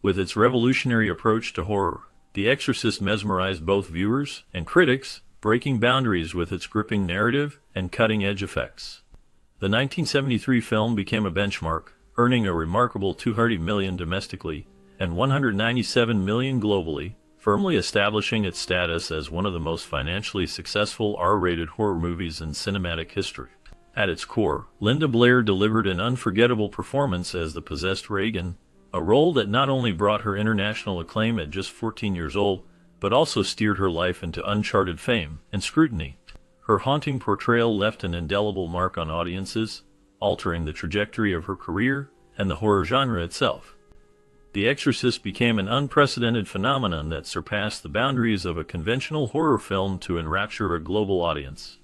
With its revolutionary approach to horror, The Exorcist mesmerized both viewers and critics, breaking boundaries with its gripping narrative and cutting-edge effects. The 1973 film became a benchmark, earning a remarkable $200 million domestically and $197 million globally, firmly establishing its status as one of the most financially successful R-rated horror movies in cinematic history. At its core, Linda Blair delivered an unforgettable performance as the possessed Regan, a role that not only brought her international acclaim at just 14 years old, but also steered her life into uncharted fame and scrutiny. Her haunting portrayal left an indelible mark on audiences, altering the trajectory of her career and the horror genre itself. The Exorcist became an unprecedented phenomenon that surpassed the boundaries of a conventional horror film to enrapture a global audience.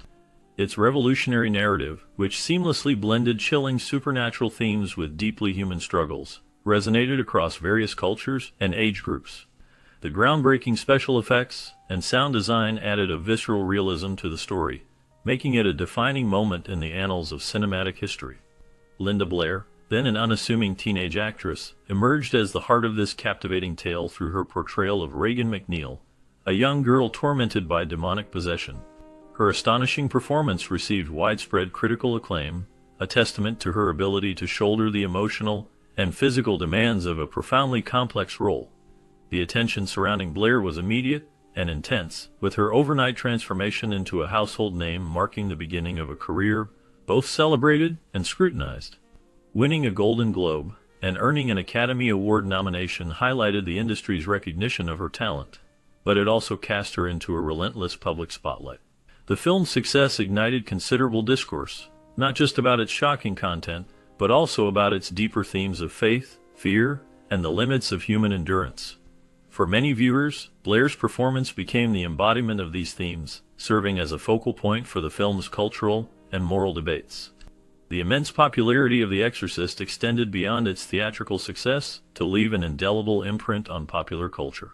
Its revolutionary narrative, which seamlessly blended chilling supernatural themes with deeply human struggles, resonated across various cultures and age groups. The groundbreaking special effects and sound design added a visceral realism to the story, making it a defining moment in the annals of cinematic history. Linda Blair, then an unassuming teenage actress, emerged as the heart of this captivating tale through her portrayal of Regan McNeil, a young girl tormented by demonic possession. Her astonishing performance received widespread critical acclaim, a testament to her ability to shoulder the emotional and physical demands of a profoundly complex role. The attention surrounding Blair was immediate and intense, with her overnight transformation into a household name marking the beginning of a career both celebrated and scrutinized. Winning a Golden Globe and earning an Academy Award nomination highlighted the industry's recognition of her talent, but it also cast her into a relentless public spotlight. The film's success ignited considerable discourse, not just about its shocking content, but also about its deeper themes of faith, fear, and the limits of human endurance. For many viewers, Blair's performance became the embodiment of these themes, serving as a focal point for the film's cultural and moral debates. The immense popularity of The Exorcist extended beyond its theatrical success to leave an indelible imprint on popular culture.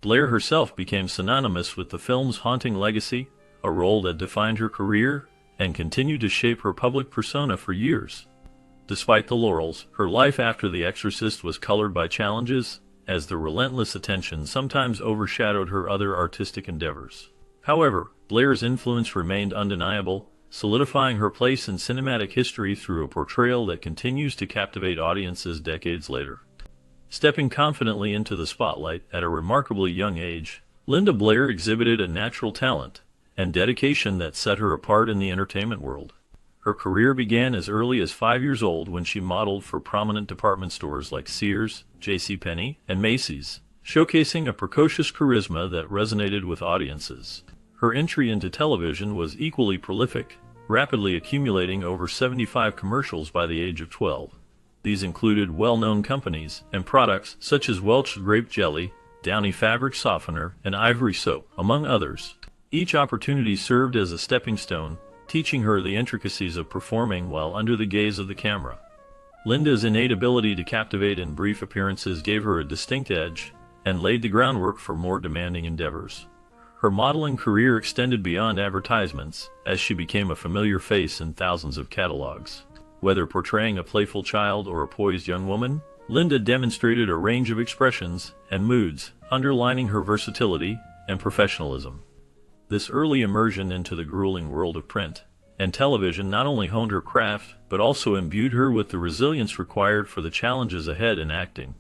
Blair herself became synonymous with the film's haunting legacy, a role that defined her career and continued to shape her public persona for years. Despite the laurels, her life after The Exorcist was colored by challenges, as the relentless attention sometimes overshadowed her other artistic endeavors. However, Blair's influence remained undeniable, solidifying her place in cinematic history through a portrayal that continues to captivate audiences decades later. Stepping confidently into the spotlight at a remarkably young age, Linda Blair exhibited a natural talent and dedication that set her apart in the entertainment world. Her career began as early as 5 years old when she modeled for prominent department stores like Sears, JCPenney, and Macy's, showcasing a precocious charisma that resonated with audiences. Her entry into television was equally prolific, rapidly accumulating over 75 commercials by the age of 12. These included well-known companies and products such as Welch's Grape Jelly, Downy Fabric Softener, and Ivory Soap, among others. Each opportunity served as a stepping stone, teaching her the intricacies of performing while under the gaze of the camera. Linda's innate ability to captivate in brief appearances gave her a distinct edge and laid the groundwork for more demanding endeavors. Her modeling career extended beyond advertisements, as she became a familiar face in thousands of catalogs. Whether portraying a playful child or a poised young woman, Linda demonstrated a range of expressions and moods, underlining her versatility and professionalism. This early immersion into the grueling world of print and television not only honed her craft, but also imbued her with the resilience required for the challenges ahead in acting.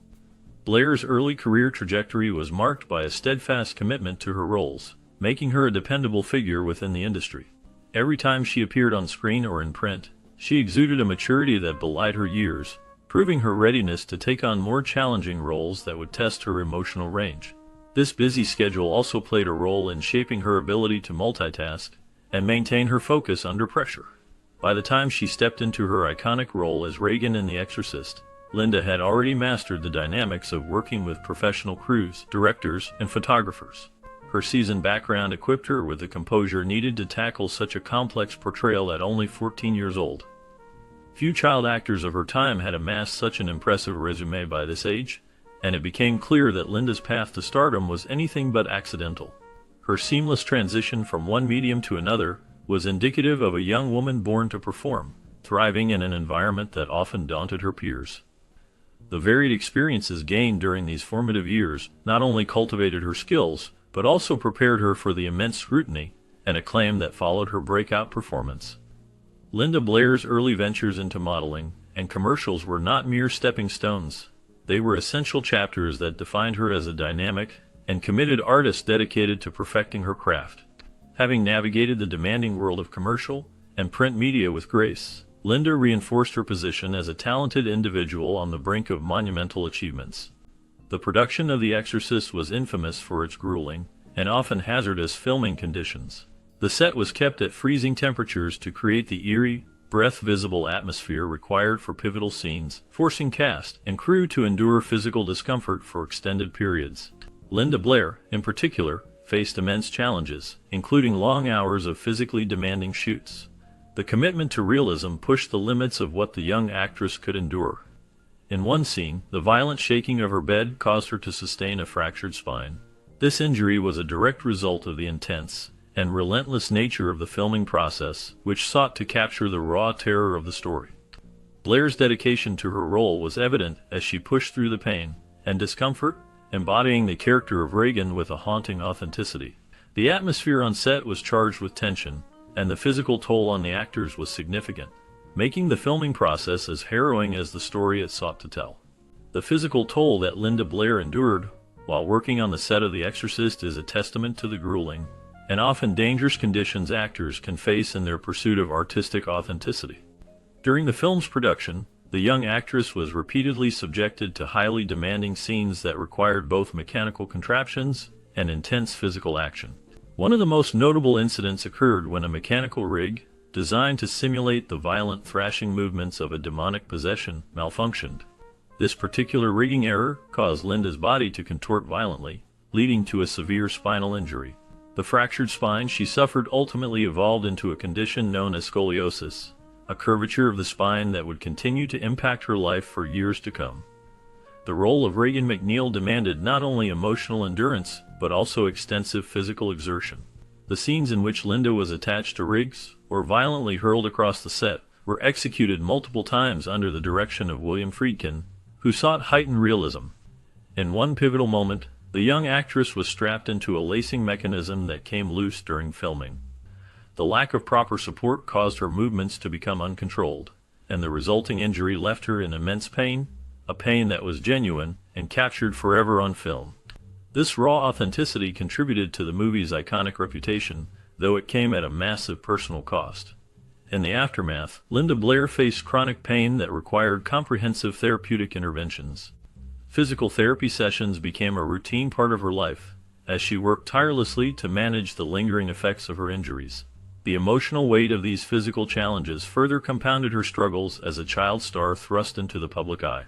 Blair's early career trajectory was marked by a steadfast commitment to her roles, making her a dependable figure within the industry. Every time she appeared on screen or in print, she exuded a maturity that belied her years, proving her readiness to take on more challenging roles that would test her emotional range. This busy schedule also played a role in shaping her ability to multitask and maintain her focus under pressure. By the time she stepped into her iconic role as Regan in The Exorcist, Linda had already mastered the dynamics of working with professional crews, directors, and photographers. Her seasoned background equipped her with the composure needed to tackle such a complex portrayal at only 14 years old. Few child actors of her time had amassed such an impressive resume by this age, and it became clear that Linda's path to stardom was anything but accidental. Her seamless transition from one medium to another was indicative of a young woman born to perform, thriving in an environment that often daunted her peers. The varied experiences gained during these formative years not only cultivated her skills, but also prepared her for the immense scrutiny and acclaim that followed her breakout performance. Linda Blair's early ventures into modeling and commercials were not mere stepping stones. They were essential chapters that defined her as a dynamic and committed artist dedicated to perfecting her craft. Having navigated the demanding world of commercial and print media with grace, Linda reinforced her position as a talented individual on the brink of monumental achievements. The production of The Exorcist was infamous for its grueling and often hazardous filming conditions. The set was kept at freezing temperatures to create the eerie, breath-visible atmosphere required for pivotal scenes, forcing cast and crew to endure physical discomfort for extended periods. Linda Blair, in particular, faced immense challenges, including long hours of physically demanding shoots. The commitment to realism pushed the limits of what the young actress could endure. In one scene, the violent shaking of her bed caused her to sustain a fractured spine. This injury was a direct result of the intense and relentless nature of the filming process, which sought to capture the raw terror of the story. Blair's dedication to her role was evident as she pushed through the pain and discomfort, embodying the character of Regan with a haunting authenticity. The atmosphere on set was charged with tension, and the physical toll on the actors was significant, making the filming process as harrowing as the story it sought to tell. The physical toll that Linda Blair endured while working on the set of The Exorcist is a testament to the grueling and often dangerous conditions actors can face in their pursuit of artistic authenticity. During the film's production, the young actress was repeatedly subjected to highly demanding scenes that required both mechanical contraptions and intense physical action. One of the most notable incidents occurred when a mechanical rig, designed to simulate the violent thrashing movements of a demonic possession, malfunctioned. This particular rigging error caused Linda's body to contort violently, leading to a severe spinal injury. The fractured spine she suffered ultimately evolved into a condition known as scoliosis, a curvature of the spine that would continue to impact her life for years to come. The role of Regan McNeil demanded not only emotional endurance, but also extensive physical exertion. The scenes in which Linda was attached to rigs or violently hurled across the set were executed multiple times under the direction of William Friedkin, who sought heightened realism. In one pivotal moment, the young actress was strapped into a lacing mechanism that came loose during filming. The lack of proper support caused her movements to become uncontrolled, and the resulting injury left her in immense pain, a pain that was genuine and captured forever on film. This raw authenticity contributed to the movie's iconic reputation, though it came at a massive personal cost. In the aftermath, Linda Blair faced chronic pain that required comprehensive therapeutic interventions. Physical therapy sessions became a routine part of her life, as she worked tirelessly to manage the lingering effects of her injuries. The emotional weight of these physical challenges further compounded her struggles as a child star thrust into the public eye.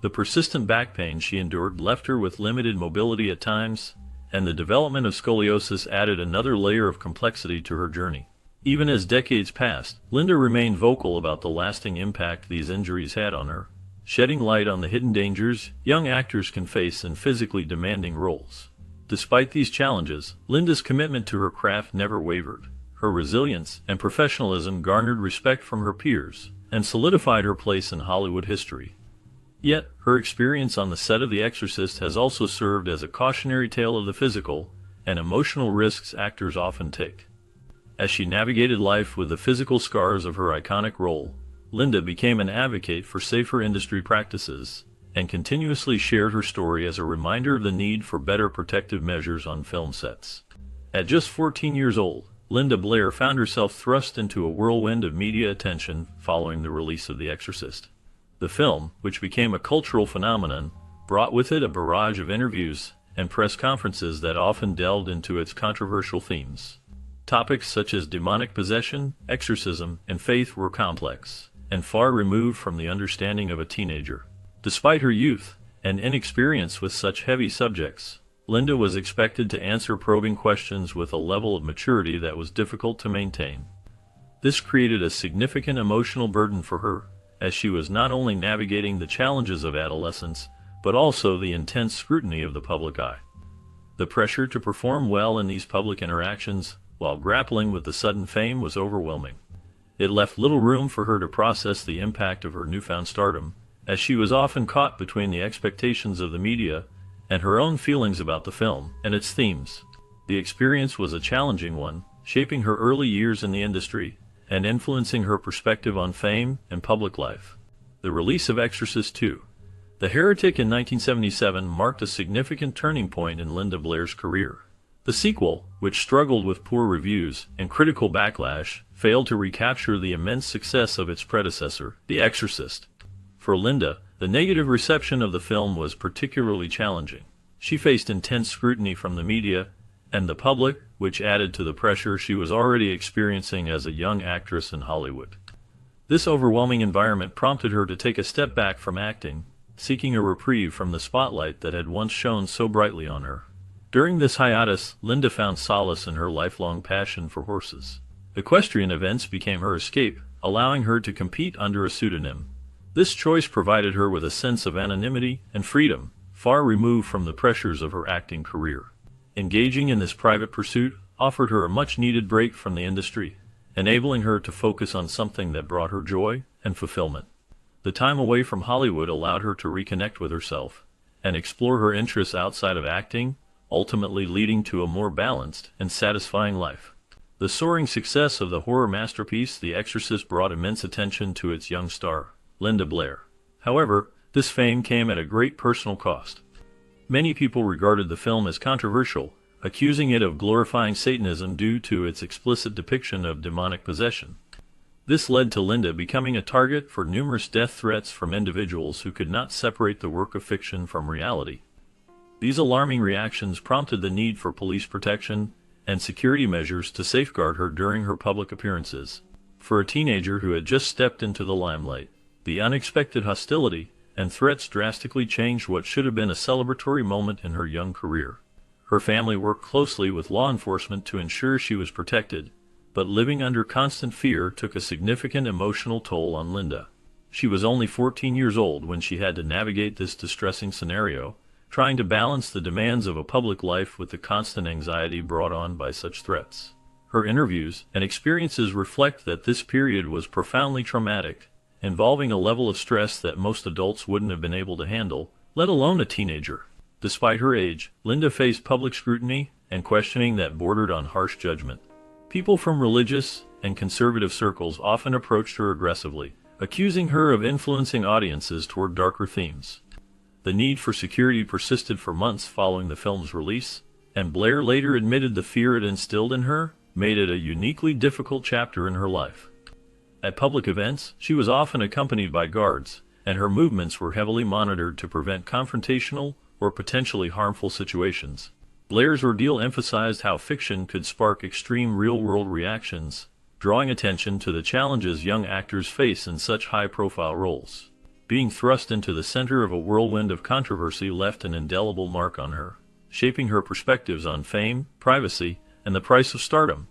The persistent back pain she endured left her with limited mobility at times, and the development of scoliosis added another layer of complexity to her journey. Even as decades passed, Linda remained vocal about the lasting impact these injuries had on her, shedding light on the hidden dangers young actors can face in physically demanding roles. Despite these challenges, Linda's commitment to her craft never wavered. Her resilience and professionalism garnered respect from her peers and solidified her place in Hollywood history. Yet, her experience on the set of The Exorcist has also served as a cautionary tale of the physical and emotional risks actors often take. As she navigated life with the physical scars of her iconic role, Linda became an advocate for safer industry practices and continuously shared her story as a reminder of the need for better protective measures on film sets. At just 14 years old, Linda Blair found herself thrust into a whirlwind of media attention following the release of The Exorcist. The film, which became a cultural phenomenon, brought with it a barrage of interviews and press conferences that often delved into its controversial themes. Topics such as demonic possession, exorcism, and faith were complex and far removed from the understanding of a teenager. Despite her youth and inexperience with such heavy subjects, Linda was expected to answer probing questions with a level of maturity that was difficult to maintain. This created a significant emotional burden for her, as she was not only navigating the challenges of adolescence, but also the intense scrutiny of the public eye. The pressure to perform well in these public interactions, while grappling with the sudden fame, was overwhelming. It left little room for her to process the impact of her newfound stardom, as she was often caught between the expectations of the media and her own feelings about the film and its themes. The experience was a challenging one, shaping her early years in the industry and influencing her perspective on fame and public life. The release of Exorcist II, The Heretic in 1977 marked a significant turning point in Linda Blair's career. The sequel, which struggled with poor reviews and critical backlash, failed to recapture the immense success of its predecessor, The Exorcist. For Linda, the negative reception of the film was particularly challenging. She faced intense scrutiny from the media and the public, which added to the pressure she was already experiencing as a young actress in Hollywood. This overwhelming environment prompted her to take a step back from acting, seeking a reprieve from the spotlight that had once shone so brightly on her. During this hiatus, Linda found solace in her lifelong passion for horses. Equestrian events became her escape, allowing her to compete under a pseudonym. This choice provided her with a sense of anonymity and freedom, far removed from the pressures of her acting career. Engaging in this private pursuit offered her a much-needed break from the industry, enabling her to focus on something that brought her joy and fulfillment. The time away from Hollywood allowed her to reconnect with herself and explore her interests outside of acting, ultimately leading to a more balanced and satisfying life. The soaring success of the horror masterpiece The Exorcist brought immense attention to its young star, Linda Blair. However, this fame came at a great personal cost. Many people regarded the film as controversial, accusing it of glorifying Satanism due to its explicit depiction of demonic possession. This led to Linda becoming a target for numerous death threats from individuals who could not separate the work of fiction from reality. These alarming reactions prompted the need for police protection and security measures to safeguard her during her public appearances. For a teenager who had just stepped into the limelight, the unexpected hostility and threats drastically changed what should have been a celebratory moment in her young career. Her family worked closely with law enforcement to ensure she was protected, but living under constant fear took a significant emotional toll on Linda. She was only 14 years old when she had to navigate this distressing scenario, trying to balance the demands of a public life with the constant anxiety brought on by such threats. Her interviews and experiences reflect that this period was profoundly traumatic, involving a level of stress that most adults wouldn't have been able to handle, let alone a teenager. Despite her age, Linda faced public scrutiny and questioning that bordered on harsh judgment. People from religious and conservative circles often approached her aggressively, accusing her of influencing audiences toward darker themes. The need for security persisted for months following the film's release, and Blair later admitted the fear it instilled in her made it a uniquely difficult chapter in her life. At public events, she was often accompanied by guards, and her movements were heavily monitored to prevent confrontational or potentially harmful situations. Blair's ordeal emphasized how fiction could spark extreme real-world reactions, drawing attention to the challenges young actors face in such high-profile roles. Being thrust into the center of a whirlwind of controversy left an indelible mark on her, shaping her perspectives on fame, privacy, and the price of stardom.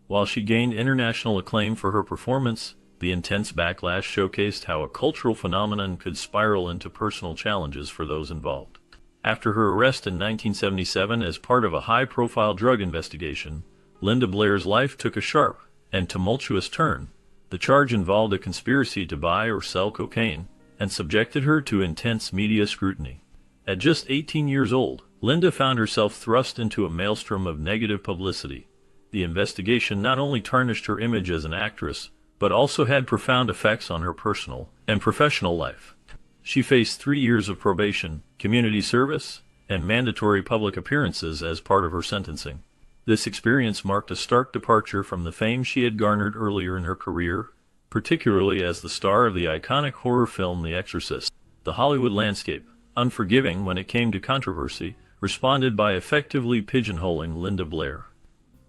While she gained international acclaim for her performance, the intense backlash showcased how a cultural phenomenon could spiral into personal challenges for those involved. After her arrest in 1977 as part of a high-profile drug investigation, Linda Blair's life took a sharp and tumultuous turn. The charge involved a conspiracy to buy or sell cocaine, and subjected her to intense media scrutiny. At just 18 years old, Linda found herself thrust into a maelstrom of negative publicity. The investigation not only tarnished her image as an actress, but also had profound effects on her personal and professional life. She faced 3 years of probation, community service, and mandatory public appearances as part of her sentencing. This experience marked a stark departure from the fame she had garnered earlier in her career, particularly as the star of the iconic horror film The Exorcist. The Hollywood landscape, unforgiving when it came to controversy, responded by effectively pigeonholing Linda Blair.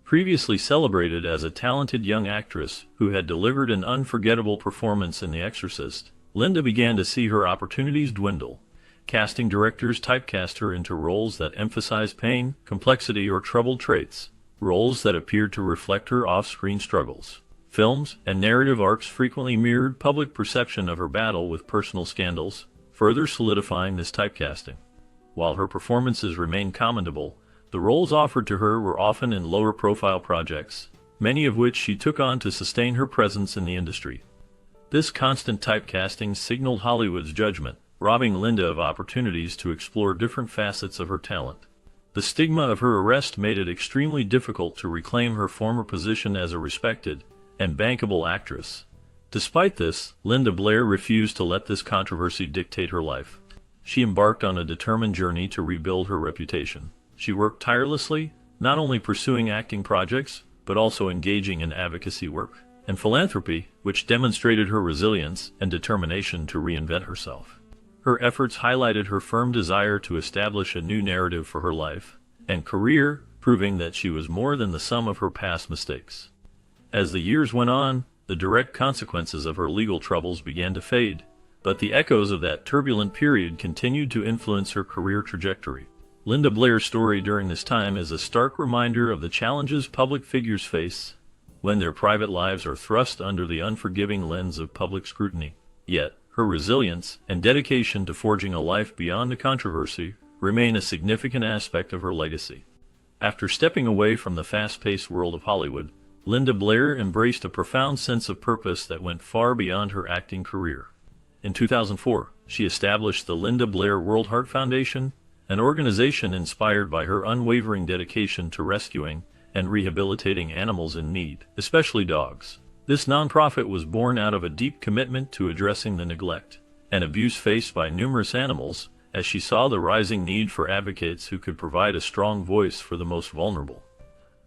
Previously celebrated as a talented young actress who had delivered an unforgettable performance in The Exorcist, Linda began to see her opportunities dwindle. Casting directors typecast her into roles that emphasized pain, complexity, or troubled traits, roles that appeared to reflect her off-screen struggles. Films and narrative arcs frequently mirrored public perception of her battle with personal scandals, further solidifying this typecasting. While her performances remained commendable, the roles offered to her were often in lower-profile projects, many of which she took on to sustain her presence in the industry. This constant typecasting signaled Hollywood's judgment, robbing Linda of opportunities to explore different facets of her talent. The stigma of her arrest made it extremely difficult to reclaim her former position as a respected and bankable actress. Despite this, Linda Blair refused to let this controversy dictate her life. She embarked on a determined journey to rebuild her reputation. She worked tirelessly, not only pursuing acting projects, but also engaging in advocacy work and philanthropy, which demonstrated her resilience and determination to reinvent herself. Her efforts highlighted her firm desire to establish a new narrative for her life and career, proving that she was more than the sum of her past mistakes. As the years went on, the direct consequences of her legal troubles began to fade, but the echoes of that turbulent period continued to influence her career trajectory. Linda Blair's story during this time is a stark reminder of the challenges public figures face when their private lives are thrust under the unforgiving lens of public scrutiny. Yet, her resilience and dedication to forging a life beyond the controversy remain a significant aspect of her legacy. After stepping away from the fast-paced world of Hollywood, Linda Blair embraced a profound sense of purpose that went far beyond her acting career. In 2004, she established the Linda Blair World Heart Foundation, an organization inspired by her unwavering dedication to rescuing and rehabilitating animals in need, especially dogs. This nonprofit was born out of a deep commitment to addressing the neglect and abuse faced by numerous animals, as she saw the rising need for advocates who could provide a strong voice for the most vulnerable.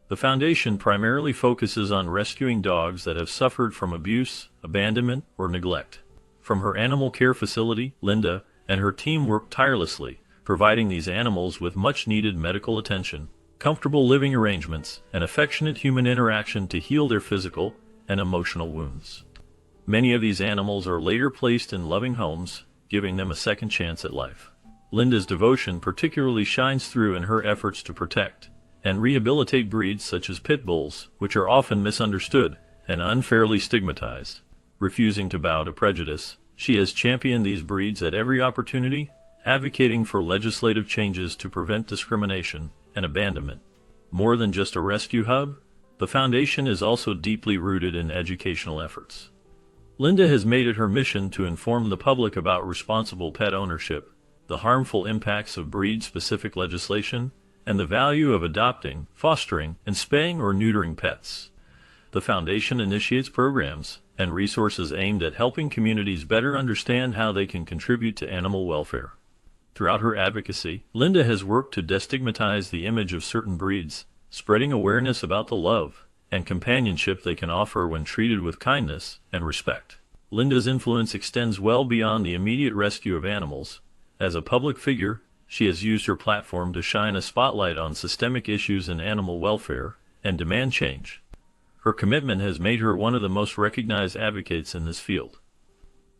The foundation primarily focuses on rescuing dogs that have suffered from abuse, abandonment, or neglect. From her animal care facility, Linda and her team work tirelessly, providing these animals with much-needed medical attention, comfortable living arrangements, and affectionate human interaction to heal their physical and emotional wounds. Many of these animals are later placed in loving homes, giving them a second chance at life. Linda's devotion particularly shines through in her efforts to protect and rehabilitate breeds such as pit bulls, which are often misunderstood and unfairly stigmatized. Refusing to bow to prejudice, she has championed these breeds at every opportunity, advocating for legislative changes to prevent discrimination and abandonment. More than just a rescue hub, the foundation is also deeply rooted in educational efforts. Linda has made it her mission to inform the public about responsible pet ownership, the harmful impacts of breed-specific legislation, and the value of adopting, fostering, and spaying or neutering pets. The foundation initiates programs and resources aimed at helping communities better understand how they can contribute to animal welfare. Throughout her advocacy, Linda has worked to destigmatize the image of certain breeds, spreading awareness about the love and companionship they can offer when treated with kindness and respect. Linda's influence extends well beyond the immediate rescue of animals. As a public figure, she has used her platform to shine a spotlight on systemic issues in animal welfare and demand change. Her commitment has made her one of the most recognized advocates in this field.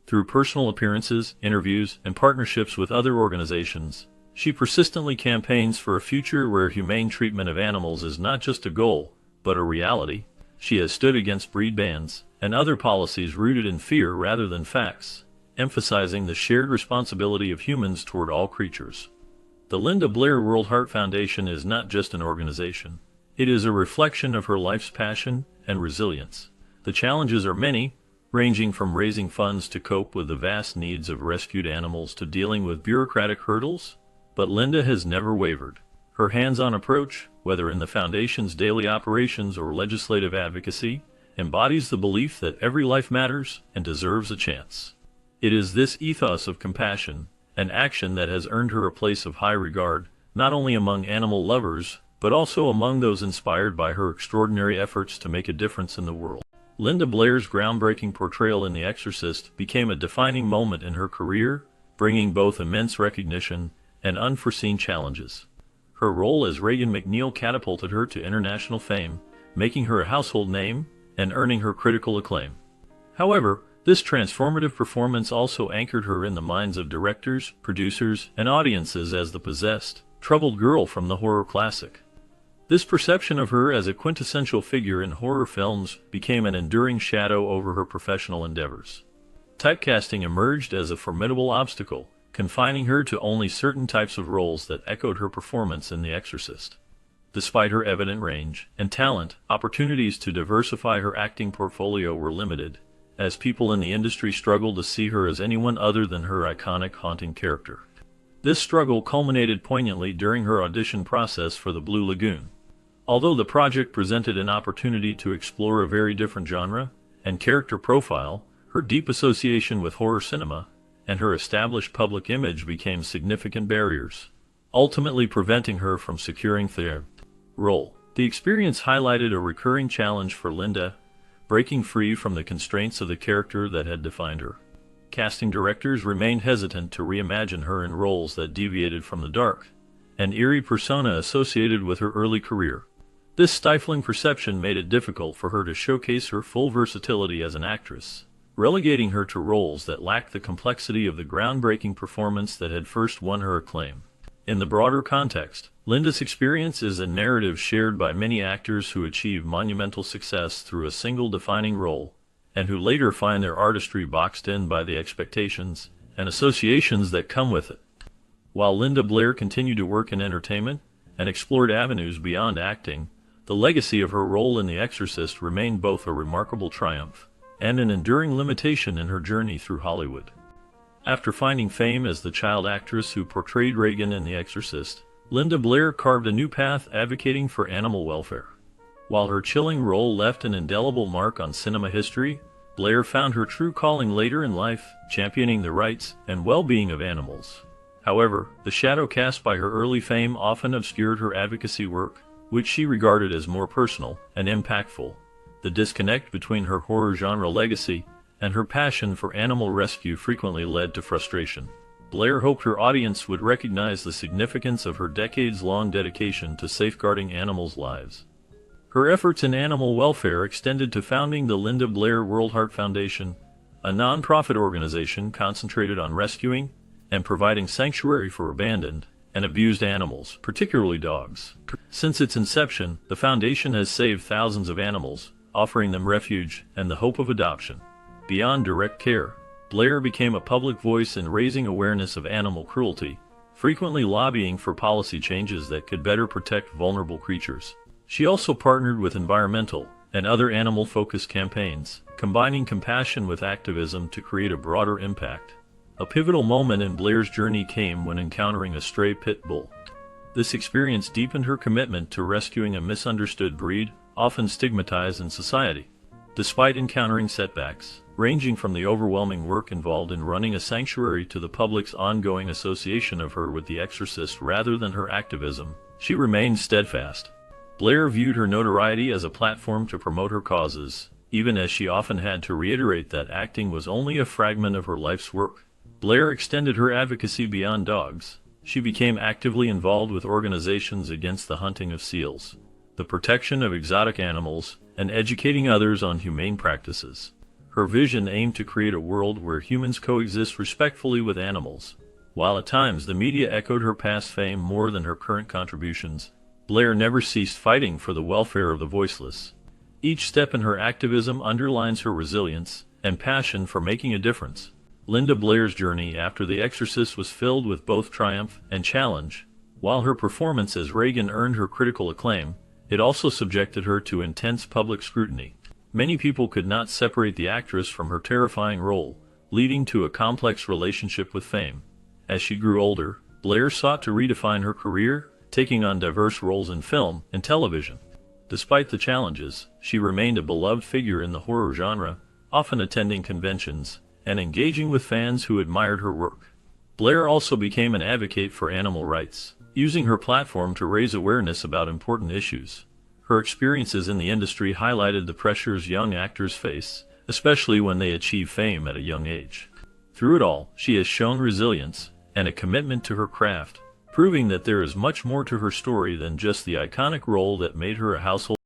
Through personal appearances, interviews, and partnerships with other organizations, she persistently campaigns for a future where humane treatment of animals is not just a goal, but a reality. She has stood against breed bans and other policies rooted in fear rather than facts, emphasizing the shared responsibility of humans toward all creatures. The Linda Blair World Heart Foundation is not just an organization. It is a reflection of her life's passion and resilience. The challenges are many, ranging from raising funds to cope with the vast needs of rescued animals to dealing with bureaucratic hurdles, but Linda has never wavered. Her hands-on approach, whether in the foundation's daily operations or legislative advocacy, embodies the belief that every life matters and deserves a chance. It is this ethos of compassion and action that has earned her a place of high regard, not only among animal lovers, but also among those inspired by her extraordinary efforts to make a difference in the world. Linda Blair's groundbreaking portrayal in The Exorcist became a defining moment in her career, bringing both immense recognition and unforeseen challenges. Her role as Regan McNeil catapulted her to international fame, making her a household name and earning her critical acclaim. However, this transformative performance also anchored her in the minds of directors, producers, and audiences as the possessed, troubled girl from the horror classic. This perception of her as a quintessential figure in horror films became an enduring shadow over her professional endeavors. Typecasting emerged as a formidable obstacle, confining her to only certain types of roles that echoed her performance in The Exorcist. Despite her evident range and talent, opportunities to diversify her acting portfolio were limited, as people in the industry struggled to see her as anyone other than her iconic haunting character. This struggle culminated poignantly during her audition process for The Blue Lagoon. Although the project presented an opportunity to explore a very different genre and character profile, her deep association with horror cinema and her established public image became significant barriers, ultimately preventing her from securing the role. The experience highlighted a recurring challenge for Linda, breaking free from the constraints of the character that had defined her. Casting directors remained hesitant to reimagine her in roles that deviated from the dark and eerie persona associated with her early career. This stifling perception made it difficult for her to showcase her full versatility as an actress, relegating her to roles that lacked the complexity of the groundbreaking performance that had first won her acclaim. In the broader context, Linda's experience is a narrative shared by many actors who achieve monumental success through a single defining role, and who later find their artistry boxed in by the expectations and associations that come with it. While Linda Blair continued to work in entertainment and explored avenues beyond acting, the legacy of her role in The Exorcist remained both a remarkable triumph and an enduring limitation in her journey through Hollywood. After finding fame as the child actress who portrayed Regan in The Exorcist, Linda Blair carved a new path advocating for animal welfare. While her chilling role left an indelible mark on cinema history, Blair found her true calling later in life, championing the rights and well-being of animals. However, the shadow cast by her early fame often obscured her advocacy work, which she regarded as more personal and impactful. The disconnect between her horror genre legacy and her passion for animal rescue frequently led to frustration. Blair hoped her audience would recognize the significance of her decades-long dedication to safeguarding animals' lives. Her efforts in animal welfare extended to founding the Linda Blair World Heart Foundation, a non-profit organization concentrated on rescuing and providing sanctuary for abandoned and abused animals, particularly dogs. Since its inception, the foundation has saved thousands of animals, offering them refuge and the hope of adoption. Beyond direct care, Blair became a public voice in raising awareness of animal cruelty, frequently lobbying for policy changes that could better protect vulnerable creatures. She also partnered with environmental and other animal-focused campaigns, combining compassion with activism to create a broader impact. A pivotal moment in Blair's journey came when encountering a stray pit bull. This experience deepened her commitment to rescuing a misunderstood breed, often stigmatized in society. Despite encountering setbacks, ranging from the overwhelming work involved in running a sanctuary to the public's ongoing association of her with The Exorcist rather than her activism, she remained steadfast. Blair viewed her notoriety as a platform to promote her causes, even as she often had to reiterate that acting was only a fragment of her life's work. Blair extended her advocacy beyond dogs. She became actively involved with organizations against the hunting of seals, the protection of exotic animals, and educating others on humane practices. Her vision aimed to create a world where humans coexist respectfully with animals. While at times the media echoed her past fame more than her current contributions, Blair never ceased fighting for the welfare of the voiceless. Each step in her activism underlines her resilience and passion for making a difference. Linda Blair's journey after The Exorcist was filled with both triumph and challenge. While her performance as Regan earned her critical acclaim, it also subjected her to intense public scrutiny. Many people could not separate the actress from her terrifying role, leading to a complex relationship with fame. As she grew older, Blair sought to redefine her career, taking on diverse roles in film and television. Despite the challenges, she remained a beloved figure in the horror genre, often attending conventions and engaging with fans who admired her work. Blair also became an advocate for animal rights, using her platform to raise awareness about important issues. Her experiences in the industry highlighted the pressures young actors face, especially when they achieve fame at a young age. Through it all, she has shown resilience and a commitment to her craft, proving that there is much more to her story than just the iconic role that made her a household